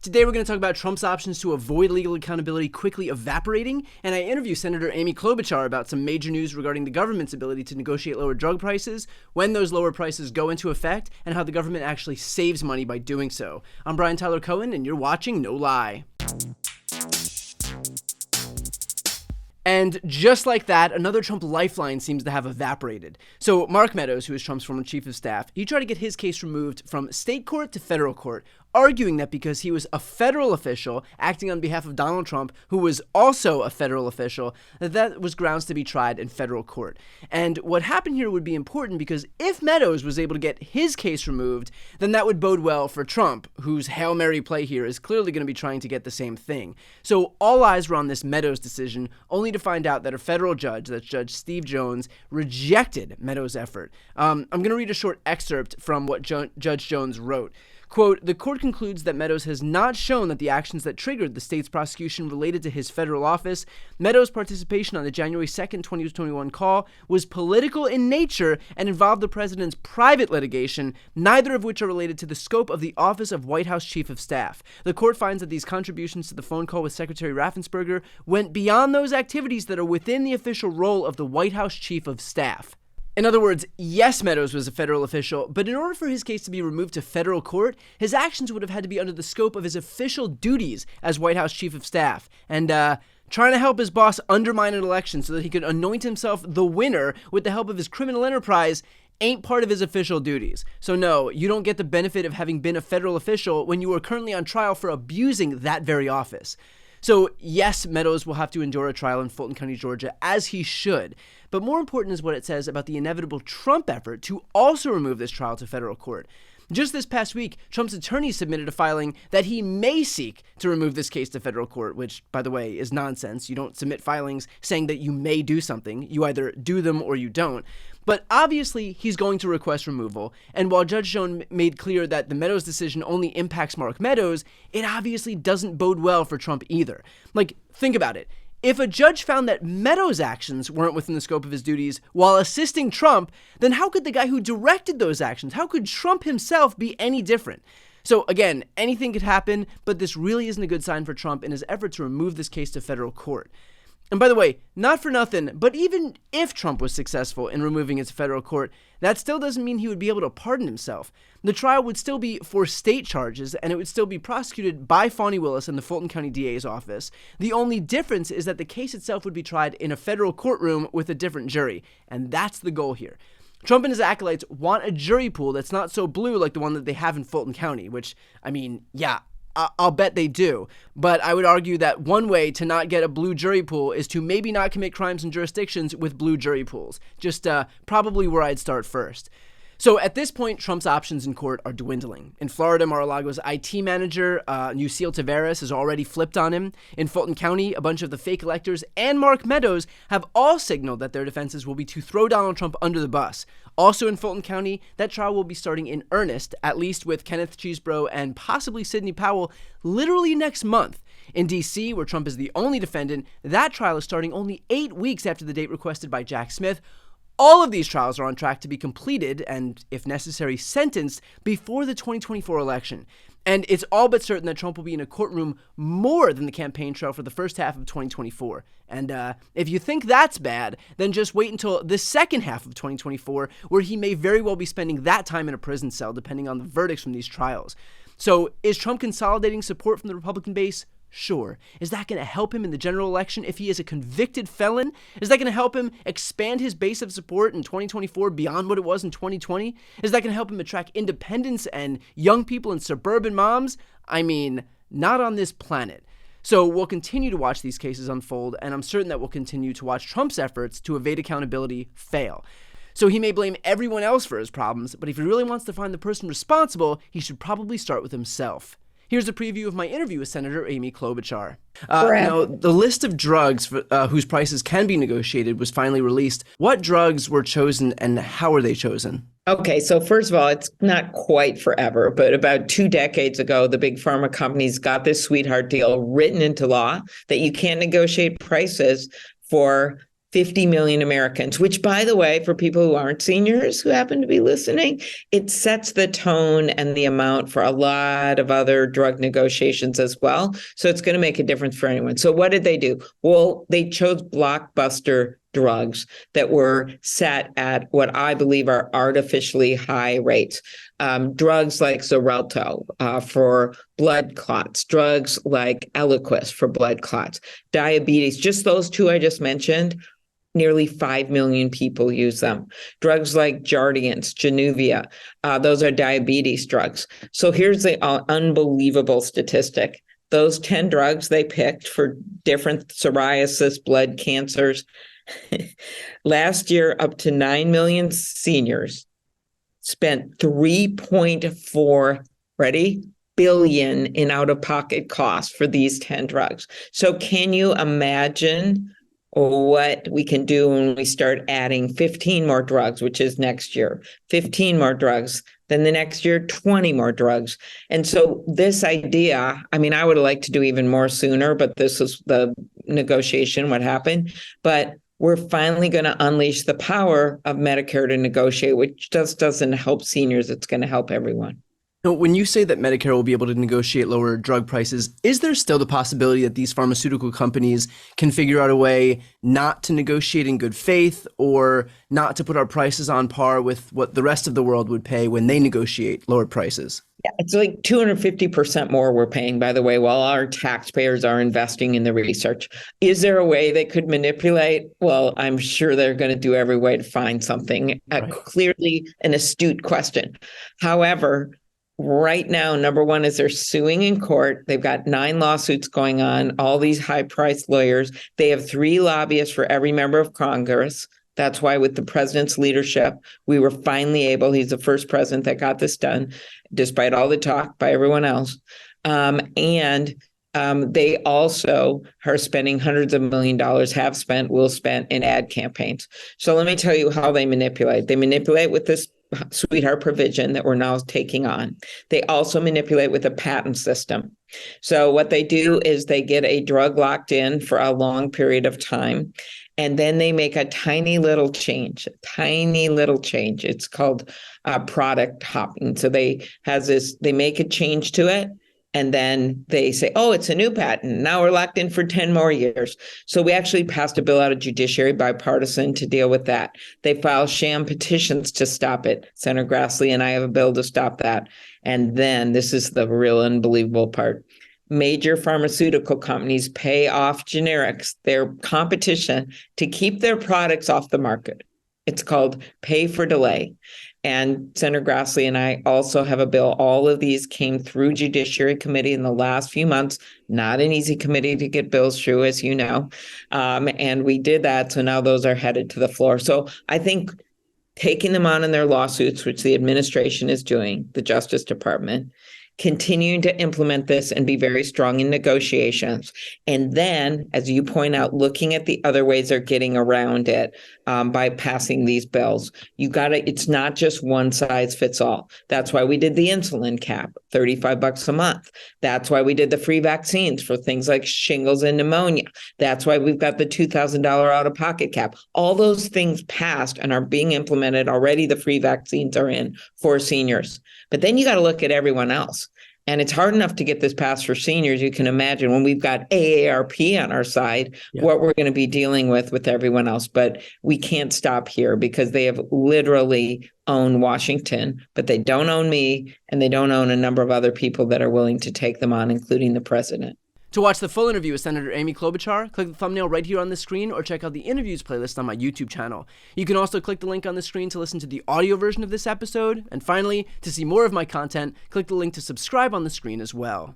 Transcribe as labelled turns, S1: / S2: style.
S1: Today we're going to talk about Trump's options to avoid legal accountability quickly evaporating, and I interview Senator Amy Klobuchar about some major news regarding the government's ability to negotiate lower drug prices, when those lower prices go into effect, and how the government actually saves money by doing so. I'm Brian Tyler Cohen, and you're watching No Lie. And just like that, another Trump lifeline seems to have evaporated. So Mark Meadows, who is Trump's former chief of staff, he tried to get his case removed from state court to federal court, arguing that because he was a federal official acting on behalf of Donald Trump, who was also a federal official, that was grounds to be tried in federal court. And what happened here would be important because if Meadows was able to get his case removed, then that would bode well for Trump, whose Hail Mary play here is clearly going to be trying to get the same thing. So all eyes were on this Meadows decision, only to find out that a federal judge, that's Judge Steve Jones, rejected Meadows' effort. I'm going to read a short excerpt from what Judge Jones wrote. Quote, "The court concludes that Meadows has not shown that the actions that triggered the state's prosecution related to his federal office. Meadows' participation on the January 2nd, 2021 call was political in nature and involved the president's private litigation, neither of which are related to the scope of the office of White House Chief of Staff. The court finds that these contributions to the phone call with Secretary Raffensperger went beyond those activities that are within the official role of the White House Chief of Staff." In other words, yes, Meadows was a federal official, but in order for his case to be removed to federal court, his actions would have had to be under the scope of his official duties as White House Chief of Staff. And, trying to help his boss undermine an election so that he could anoint himself the winner with the help of his criminal enterprise ain't part of his official duties. So no, you don't get the benefit of having been a federal official when you are currently on trial for abusing that very office. So yes, Meadows will have to endure a trial in Fulton County, Georgia, as he should. But more important is what it says about the inevitable Trump effort to also remove this trial to federal court. Just this past week, Trump's attorney submitted a filing that he may seek to remove this case to federal court, which, by the way, is nonsense. You don't submit filings saying that you may do something. You either do them or you don't. But obviously, he's going to request removal. And while Judge Jones made clear that the Meadows decision only impacts Mark Meadows, it obviously doesn't bode well for Trump either. Like, think about it. If a judge found that Meadows' actions weren't within the scope of his duties while assisting Trump, then how could the guy who directed those actions, how could Trump himself be any different? So again, anything could happen, but this really isn't a good sign for Trump in his effort to remove this case to federal court. And by the way, not for nothing, but even if Trump was successful in removing it to federal court, that still doesn't mean he would be able to pardon himself. The trial would still be for state charges, and it would still be prosecuted by Fani Willis in the Fulton County DA's office. The only difference is that the case itself would be tried in a federal courtroom with a different jury, and that's the goal here. Trump and his acolytes want a jury pool that's not so blue like the one that they have in Fulton County, which, I mean, yeah, I'll bet they do. But I would argue that one way to not get a blue jury pool is to maybe not commit crimes in jurisdictions with blue jury pools. Just probably where I'd start first. So at this point, Trump's options in court are dwindling. In Florida, Mar-a-Lago's IT manager, Lucille Taveras, has already flipped on him. In Fulton County, a bunch of the fake electors and Mark Meadows have all signaled that their defenses will be to throw Donald Trump under the bus. Also in Fulton County, that trial will be starting in earnest, at least with Kenneth Chesebro and possibly Sidney Powell, literally next month. In D.C., where Trump is the only defendant, that trial is starting only 8 weeks after the date requested by Jack Smith. All of these trials are on track to be completed and, if necessary, sentenced before the 2024 election. And it's all but certain that Trump will be in a courtroom more than the campaign trail for the first half of 2024. And if you think that's bad, then just wait until the second half of 2024, where he may very well be spending that time in a prison cell, depending on the verdicts from these trials. So is Trump consolidating support from the Republican base? Sure. Is that going to help him in the general election if he is a convicted felon? Is that going to help him expand his base of support in 2024 beyond what it was in 2020? Is that going to help him attract independents and young people and suburban moms? I mean, not on this planet. So we'll continue to watch these cases unfold, and I'm certain that we'll continue to watch Trump's efforts to evade accountability fail. So he may blame everyone else for his problems, but if he really wants to find the person responsible, he should probably start with himself. Here's a preview of my interview with Senator Amy Klobuchar. Now, the list of drugs whose prices can be negotiated was finally released. What drugs were chosen and how were they chosen?
S2: Okay, so first of all, it's not quite forever, but about 2 decades ago, the big pharma companies got this sweetheart deal written into law that you can't negotiate prices for 50 million Americans, which, by the way, for people who aren't seniors who happen to be listening, it sets the tone and the amount for a lot of other drug negotiations as well. So it's going to make a difference for anyone. So what did they do? Well, they chose blockbuster drugs that were set at what I believe are artificially high rates. Drugs like Xarelto for blood clots, drugs like Eliquis for blood clots, diabetes, just those two I just mentioned. Nearly 5 million people use them. Drugs like Jardiance, Januvia, those are diabetes drugs. So here's the unbelievable statistic. Those 10 drugs they picked for different psoriasis, blood cancers, last year, up to 9 million seniors spent 3.4, ready, billion in out-of-pocket costs for these 10 drugs. So can you imagine what we can do when we start adding 15 more drugs, which is next year, 15 more drugs, then the next year, 20 more drugs. And so this idea, I mean, I would like to do even more sooner, but this is the negotiation, what happened. But we're finally going to unleash the power of Medicare to negotiate, which just doesn't help seniors. It's going to help everyone.
S1: Now, when you say that Medicare will be able to negotiate lower drug prices, is there still the possibility that these pharmaceutical companies can figure out a way not to negotiate in good faith or not to put our prices on par with what the rest of the world would pay when they negotiate lower prices?
S2: Yeah, it's like 250% more we're paying, by the way, while our taxpayers are investing in the research. Is there a way they could manipulate? Well, I'm sure they're going to do every way to find something. Right. Clearly an astute question. However, right now, number one is they're suing in court. They've got 9 lawsuits going on, all these high-priced lawyers. They have 3 lobbyists for every member of Congress. That's why with the president's leadership, we were finally able, he's the first president that got this done, despite all the talk by everyone else. They also are spending hundreds of $millions, have spent, will spend in ad campaigns. So let me tell you how they manipulate. They manipulate with this sweetheart provision that we're now taking on. They also manipulate with a patent system. So what they do is they get a drug locked in for a long period of time, and then they make a tiny little change. It's called product hopping. So they make a change to it, and then they say, oh, it's a new patent. Now we're locked in for 10 more years. So we actually passed a bill out of judiciary, bipartisan, to deal with that. They file sham petitions to stop it. Senator Grassley and I have a bill to stop that. And then this is the real unbelievable part. Major pharmaceutical companies pay off generics, their competition, to keep their products off the market. It's called pay for delay. And Senator Grassley and I also have a bill. All of these came through Judiciary Committee in the last few months. Not an easy committee to get bills through, as you know. And we did that. So now those are headed to the floor. So I think taking them on in their lawsuits, which the administration is doing, the Justice Department, continuing to implement this and be very strong in negotiations. And then, as you point out, looking at the other ways they're getting around it by passing these bills. It's not just one size fits all. That's why we did the insulin cap, $35 a month. That's why we did the free vaccines for things like shingles and pneumonia. That's why we've got the $2,000 out-of-pocket cap. All those things passed and are being implemented already. The free vaccines are in for seniors. But then you got to look at everyone else. And it's hard enough to get this passed for seniors. You can imagine when we've got AARP on our side, what we're going to be dealing with everyone else. But we can't stop here because they have literally owned Washington, but they don't own me, and they don't own a number of other people that are willing to take them on, including the president.
S1: To watch the full interview with Senator Amy Klobuchar, click the thumbnail right here on the screen or check out the interviews playlist on my YouTube channel. You can also click the link on the screen to listen to the audio version of this episode. And finally, to see more of my content, click the link to subscribe on the screen as well.